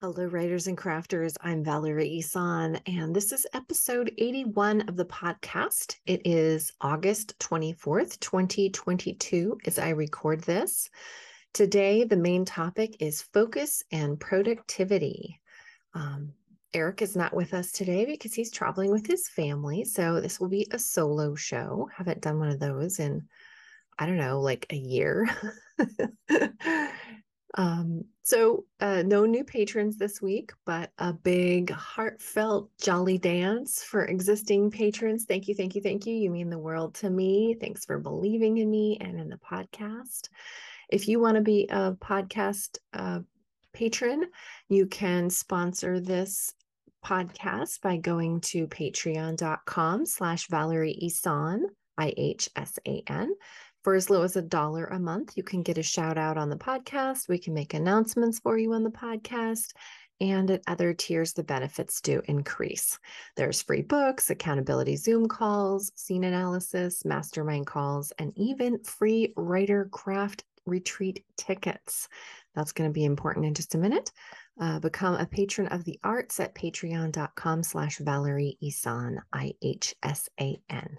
Hello, writers and crafters. I'm Valerie Isan, and this is episode 81 of the podcast. It is August 24th, 2022, as I record this. Today, the main topic is focus and productivity. Erick is not with us today because he's traveling with his family, so this will be a solo show. Haven't done one of those in, I don't know, like a year. No new patrons this week, but a big heartfelt jolly dance for existing patrons. Thank you, thank you, thank you. You mean the world to me. Thanks for believing in me and in the podcast. If you want to be a podcast patron, you can sponsor this podcast by going to patreon.com/Valerie Isan, IHSAN. For as low as $1 a month, you can get a shout out on the podcast. We can make announcements for you on the podcast. And at other tiers, the benefits do increase. There's free books, accountability Zoom calls, scene analysis, mastermind calls, and even free writer craft retreat tickets. That's going to be important in just a minute. Become a patron of the arts at patreon.com/Valerie Isan, IHSAN.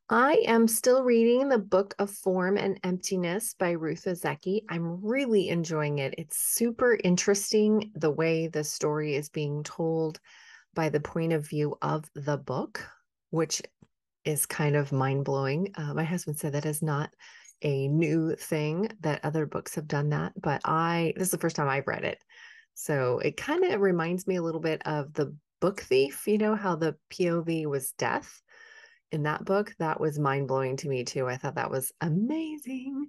I am still reading the Book of Form and Emptiness by Ruth Ozeki. I'm really enjoying it. It's super interesting the way the story is being told by the point of view of the book, which is kind of mind-blowing. My husband said that is not a new thing, that other books have done that, but this is the first time I've read it. So it kind of reminds me a little bit of The Book Thief, you know, how the POV was death. In that book, that was mind-blowing to me too. I thought that was amazing.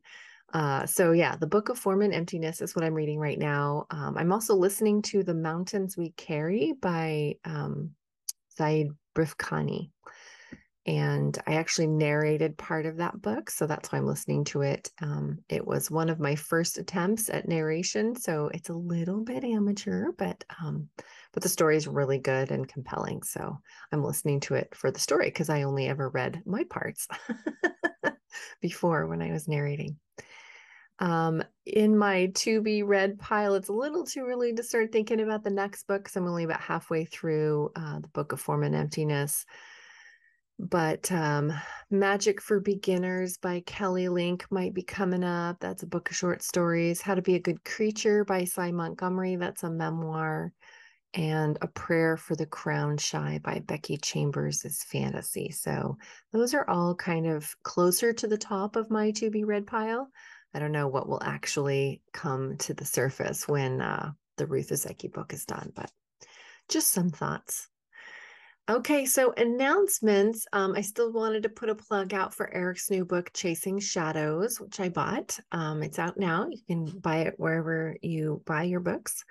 The Book of Form and Emptiness is what I'm reading right now. I'm also listening to The Mountains We Carry by Zaid Brifkani. And I actually narrated part of that book, so that's why I'm listening to it. It was one of my first attempts at narration, so it's a little bit amateur, but the story is really good and compelling. So I'm listening to it for the story because I only ever read my parts before when I was narrating. In my to be read pile, it's a little too early to start thinking about the next book because I'm only about halfway through the Book of Form and Emptiness. But Magic for Beginners by Kelly Link might be coming up. That's a book of short stories. How to Be a Good Creature by Cy Montgomery. That's a memoir. And A Prayer for the Crown Shy by Becky Chambers is fantasy. So those are all kind of closer to the top of my to be read pile. I don't know what will actually come to the surface when the Ruth Ozeki book is done, but just some thoughts. Okay, so announcements. I still wanted to put a plug out for Erick's new book, Chasing Shadows, which I bought. It's out now. You can buy it wherever you buy your books.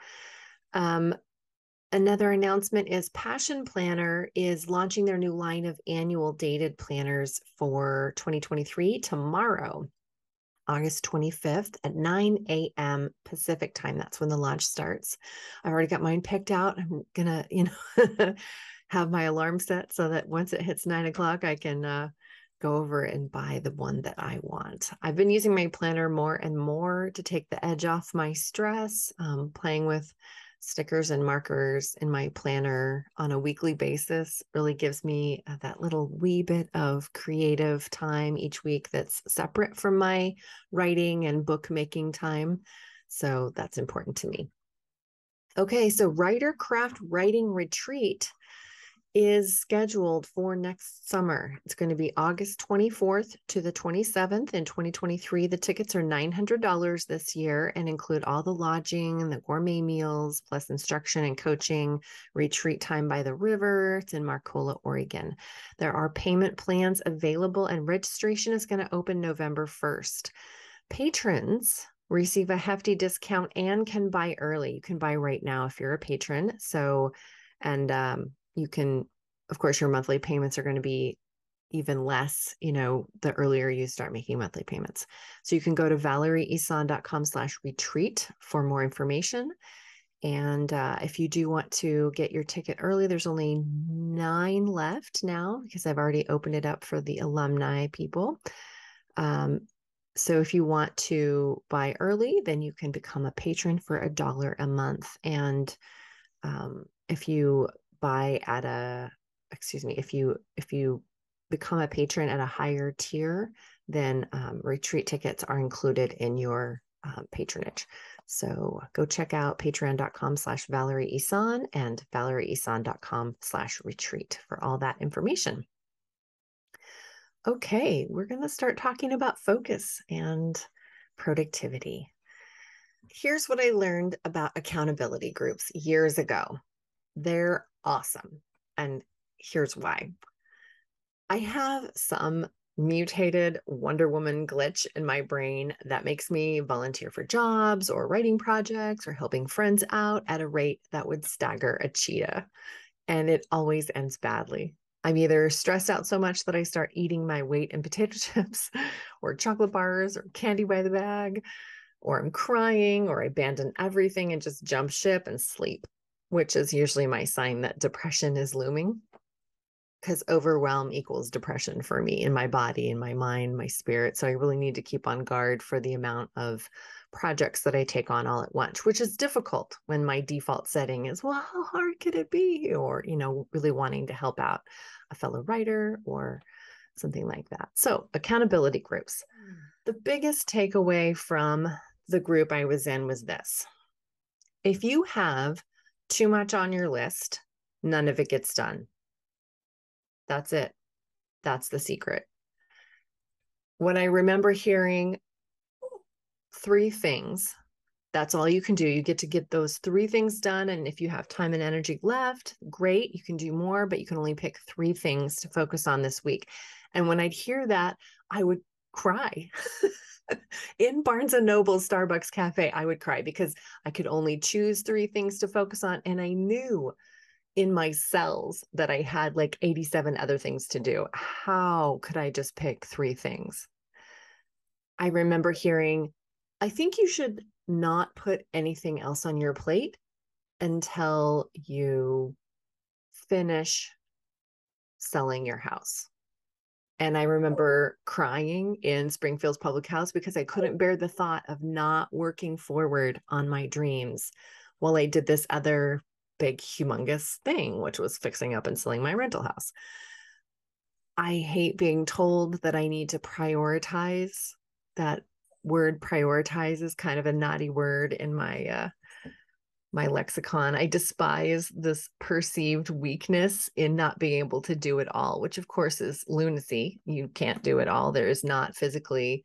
Another announcement is Passion Planner is launching their new line of annual dated planners for 2023 tomorrow, August 25th at 9 a.m. Pacific time. That's when the launch starts. I've already got mine picked out. I'm going to, have my alarm set so that once it hits 9 o'clock, I can go over and buy the one that I want. I've been using my planner more and more to take the edge off my stress, playing with stickers and markers in my planner on a weekly basis really gives me that little wee bit of creative time each week that's separate from my writing and book making time. So that's important to me. Okay, so Writer Craft Writing Retreat is scheduled for next summer. It's going to be August 24th to the 27th in 2023. The tickets are $900 this year and include all the lodging and the gourmet meals, plus instruction and coaching, retreat time by the river. It's in Marcola, Oregon. There are payment plans available and registration is going to open November 1st. Patrons receive a hefty discount and can buy early. You can buy right now if you're a patron. You can, of course, your monthly payments are going to be even less, the earlier you start making monthly payments. So you can go to valerieisan.com/retreat for more information. And if you do want to get your ticket early, there's only 9 left now because I've already opened it up for the alumni people. So if you want to buy early, then you can become a patron for $1 a month. And if you buy at a, excuse me, if you become a patron at a higher tier, then retreat tickets are included in your patronage. So go check out patreon.com/Valerie Isan and valerieisan.com/retreat for all that information. Okay, we're going to start talking about focus and productivity. Here's what I learned about accountability groups years ago. They're awesome. And here's why. I have some mutated Wonder Woman glitch in my brain that makes me volunteer for jobs or writing projects or helping friends out at a rate that would stagger a cheetah. And it always ends badly. I'm either stressed out so much that I start eating my weight in potato chips or chocolate bars or candy by the bag, or I'm crying, or I abandon everything and just jump ship and sleep, which is usually my sign that depression is looming, because overwhelm equals depression for me in my body, in my mind, my spirit. So I really need to keep on guard for the amount of projects that I take on all at once, which is difficult when my default setting is, well, how hard could it be? Or, really wanting to help out a fellow writer or something like that. So accountability groups. The biggest takeaway from the group I was in was this. If you have too much on your list, none of it gets done. That's it. That's the secret. When I remember hearing 3 things, that's all you can do. You get to get those 3 things done. And if you have time and energy left, great, you can do more, but you can only pick 3 things to focus on this week. And when I'd hear that, I would cry. In Barnes and Noble, Starbucks Cafe, I would cry because I could only choose 3 things to focus on. And I knew in my cells that I had like 87 other things to do. How could I just pick 3 things? I remember hearing, I think you should not put anything else on your plate until you finish selling your house. And I remember crying in Springfield's public house because I couldn't bear the thought of not working forward on my dreams while I did this other big, humongous thing, which was fixing up and selling my rental house. I hate being told that I need to prioritize. That word prioritize is kind of a naughty word in my lexicon. I despise this perceived weakness in not being able to do it all, which of course is lunacy. You can't do it all. There is not physically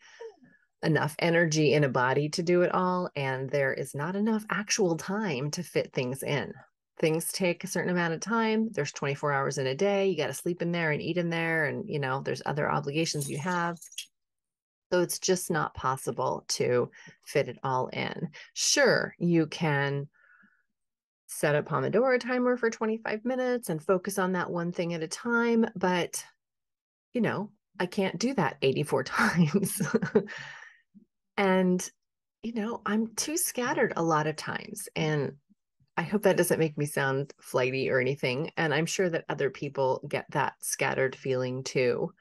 enough energy in a body to do it all, and there is not enough actual time to fit things in. Things take a certain amount of time. There's 24 hours in a day. You got to sleep in there and eat in there, and there's other obligations you have. So it's just not possible to fit it all in. Sure, you can set a Pomodoro timer for 25 minutes and focus on that one thing at a time, but I can't do that 84 times. And I'm too scattered a lot of times, and I hope that doesn't make me sound flighty or anything. And I'm sure that other people get that scattered feeling too.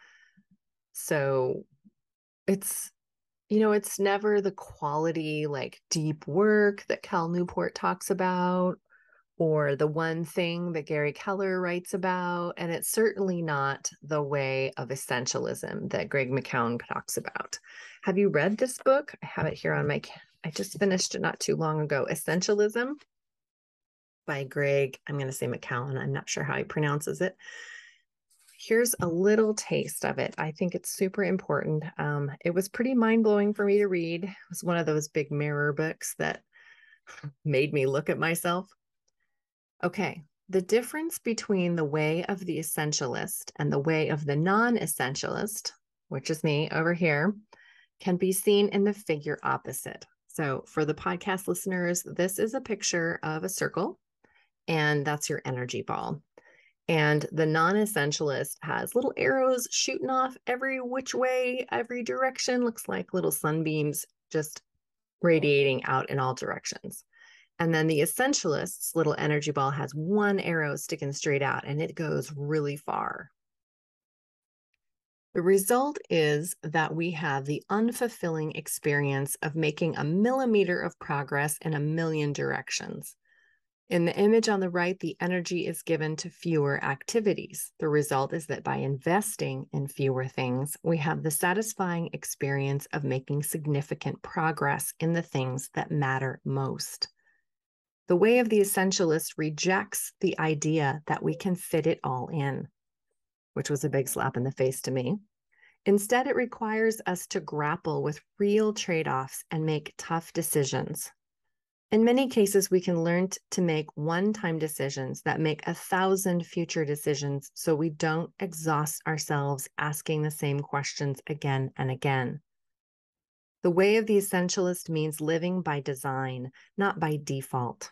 So it's it's never the quality, like deep work that Cal Newport talks about, or the one thing that Gary Keller writes about. And it's certainly not the way of essentialism that Greg McKeown talks about. Have you read this book? I have it here on I just finished it not too long ago. Essentialism by Greg, I'm going to say McKeown. I'm not sure how he pronounces it. Here's a little taste of it. I think it's super important. It was pretty mind-blowing for me to read. It was one of those big mirror books that made me look at myself. Okay, the difference between the way of the essentialist and the way of the non-essentialist, which is me over here, can be seen in the figure opposite. So for the podcast listeners, this is a picture of a circle, and that's your energy ball. And the non-essentialist has little arrows shooting off every which way, every direction, looks like little sunbeams just radiating out in all directions. And then the essentialist's little energy ball has one arrow sticking straight out, and it goes really far. The result is that we have the unfulfilling experience of making a millimeter of progress in a million directions. In the image on the right, the energy is given to fewer activities. The result is that by investing in fewer things, we have the satisfying experience of making significant progress in the things that matter most. The way of the essentialist rejects the idea that we can fit it all in, which was a big slap in the face to me. Instead, it requires us to grapple with real trade-offs and make tough decisions. In many cases, we can learn to make one-time decisions that make 1,000 future decisions so we don't exhaust ourselves asking the same questions again and again. The way of the essentialist means living by design, not by default.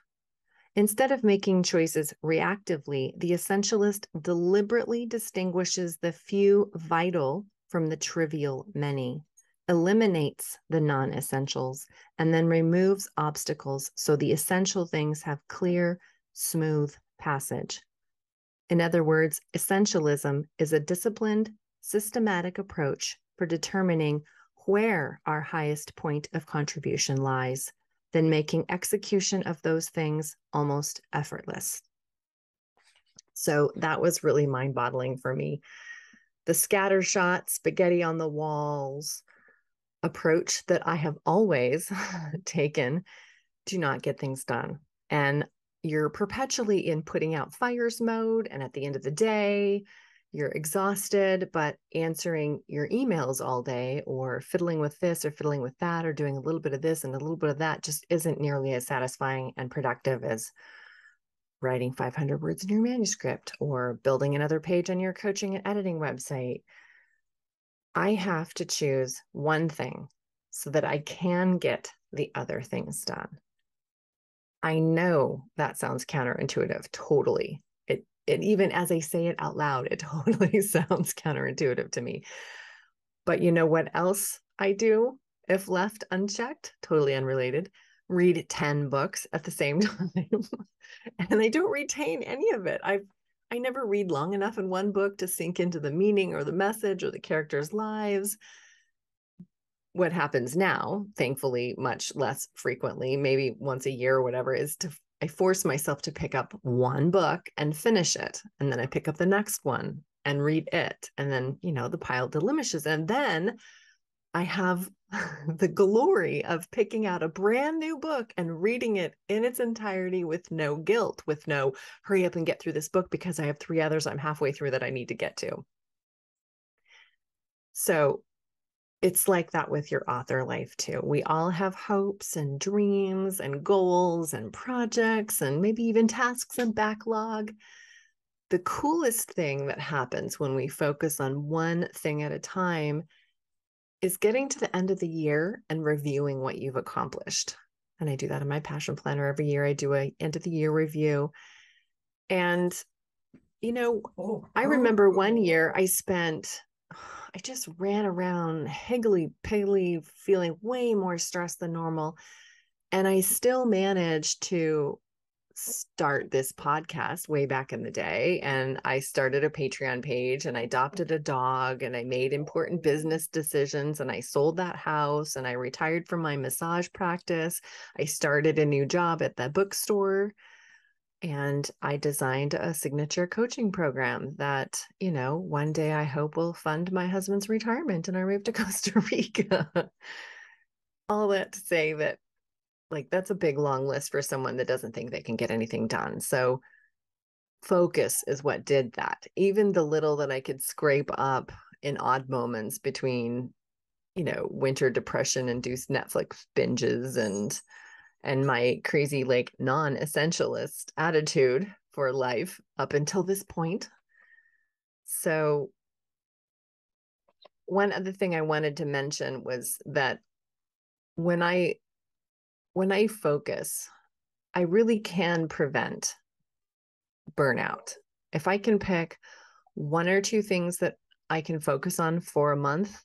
Instead of making choices reactively, the essentialist deliberately distinguishes the few vital from the trivial many, eliminates the non-essentials, and then removes obstacles so the essential things have clear, smooth passage. In other words, essentialism is a disciplined, systematic approach for determining where our highest point of contribution lies, then making execution of those things almost effortless. So that was really mind-boggling for me. The scattershot, spaghetti on the walls approach that I have always taken do not get things done. And you're perpetually in putting out fires mode. And at the end of the day, you're exhausted, but answering your emails all day or fiddling with this or fiddling with that or doing a little bit of this and a little bit of that just isn't nearly as satisfying and productive as writing 500 words in your manuscript or building another page on your coaching and editing website. I have to choose one thing so that I can get the other things done. I know that sounds counterintuitive, totally. It even as I say it out loud, it totally sounds counterintuitive to me. But you know what else I do if left unchecked? Totally unrelated. Read 10 books at the same time. And I don't retain any of it. I never read long enough in one book to sink into the meaning or the message or the characters' lives. What happens now, thankfully, much less frequently, maybe once a year or whatever, is I force myself to pick up one book and finish it. And then I pick up the next one and read it. And then, the pile diminishes. And then I have the glory of picking out a brand new book and reading it in its entirety with no guilt, with no hurry up and get through this book because I have 3 others I'm halfway through that I need to get to. So it's like that with your author life too. We all have hopes and dreams and goals and projects and maybe even tasks and backlog. The coolest thing that happens when we focus on one thing at a time is getting to the end of the year and reviewing what you've accomplished. And I do that in my passion planner every year. I do an end of the year review. And, I remember one year I just ran around higgly-piggly, feeling way more stressed than normal. And I still managed to start this podcast way back in the day. And I started a Patreon page and I adopted a dog and I made important business decisions and I sold that house and I retired from my massage practice. I started a new job at the bookstore and I designed a signature coaching program that, one day I hope will fund my husband's retirement and our move to Costa Rica. All that to say that that's a big long list for someone that doesn't think they can get anything done. So focus is what did that. Even the little that I could scrape up in odd moments between, winter depression induced Netflix binges and my crazy non-essentialist attitude for life up until this point. So one other thing I wanted to mention was that when I focus, I really can prevent burnout. If I can pick 1 or 2 things that I can focus on for a month,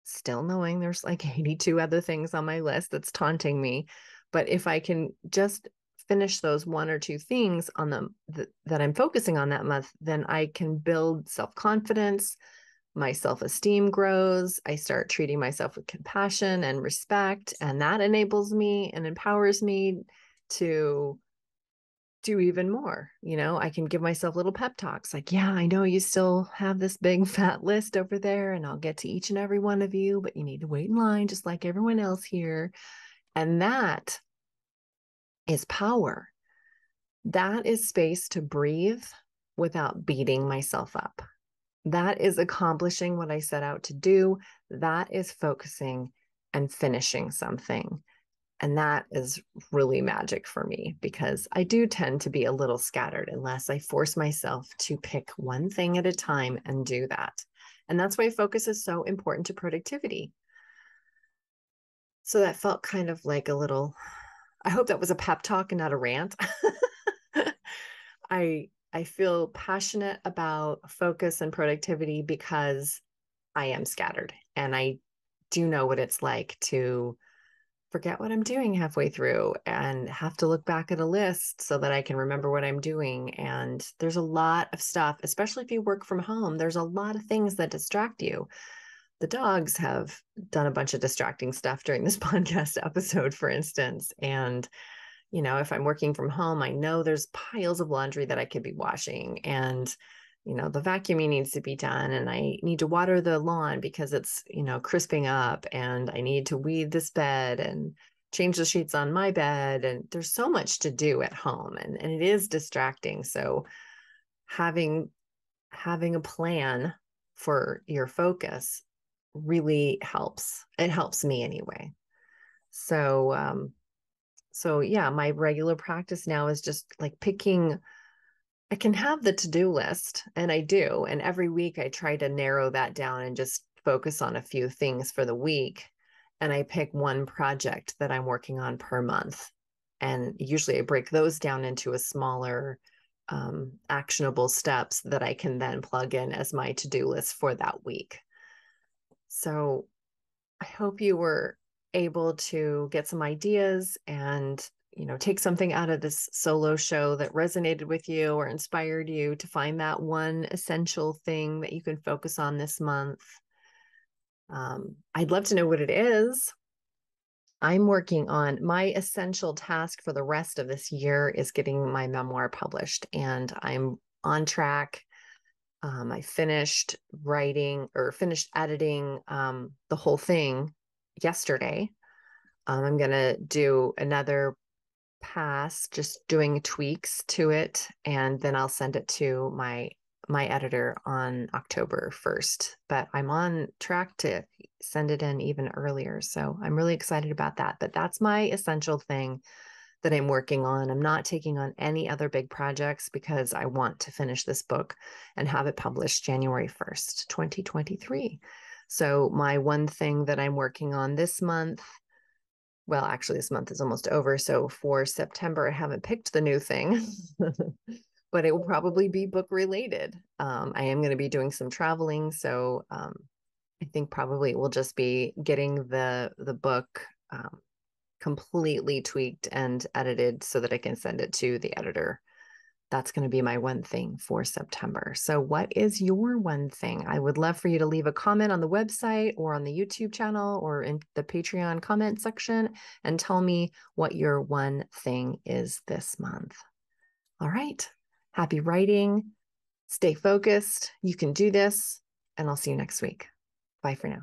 still knowing there's 82 other things on my list that's taunting me. But if I can just finish those 1 or 2 things on them that I'm focusing on that month, then I can build self-confidence. my self-esteem grows. I start treating myself with compassion and respect, and that enables me and empowers me to do even more. I can give myself little pep talks like, yeah, I know you still have this big fat list over there, and I'll get to each and every one of you, but you need to wait in line just like everyone else here. And that is power. That is space to breathe without beating myself up. That is accomplishing what I set out to do. That is focusing and finishing something. And that is really magic for me, because I do tend to be a little scattered unless I force myself to pick one thing at a time and do that. And that's why focus is so important to productivity. So that felt kind of like a little, I hope that was a pep talk and not a rant. I feel passionate about focus and productivity because I am scattered, and I do know what it's like to forget what I'm doing halfway through and have to look back at a list so that I can remember what I'm doing. And there's a lot of stuff, especially if you work from home, there's a lot of things that distract you. The dogs have done a bunch of distracting stuff during this podcast episode, for instance. And if I'm working from home, I know there's piles of laundry that I could be washing, and the vacuuming needs to be done, and I need to water the lawn because it's crisping up, and I need to weed this bed and change the sheets on my bed, and there's so much to do at home, and it is distracting. So having a plan for your focus really helps. It helps me anyway. So yeah, my regular practice now is just like picking, I can have the to-do list, and I do. And every week I try to narrow that down and just focus on a few things for the week. And I pick one project that I'm working on per month. And usually I break those down into a smaller, actionable steps that I can then plug in as my to-do list for that week. So I hope you were able to get some ideas and take something out of this solo show that resonated with you or inspired you to find that one essential thing that you can focus on this month. I'd love to know what it is. I'm working on my essential task for the rest of this year is getting my memoir published, and I'm on track. I finished editing the whole thing yesterday. I'm going to do another pass, just doing tweaks to it, and then I'll send it to my editor on October 1st. But I'm on track to send it in even earlier. So I'm really excited about that. But that's my essential thing that I'm working on. I'm not taking on any other big projects because I want to finish this book and have it published January 1st, 2023. So my one thing that I'm working on this month, well, actually this month is almost over. So for September, I haven't picked the new thing, but it will probably be book related. I am going to be doing some traveling. So I think probably it will just be getting the book completely tweaked and edited so that I can send it to the editor. That's going to be my one thing for September. So what is your one thing? I would love for you to leave a comment on the website or on the YouTube channel or in the Patreon comment section and tell me what your one thing is this month. All right. Happy writing. Stay focused. You can do this. And I'll see you next week. Bye for now.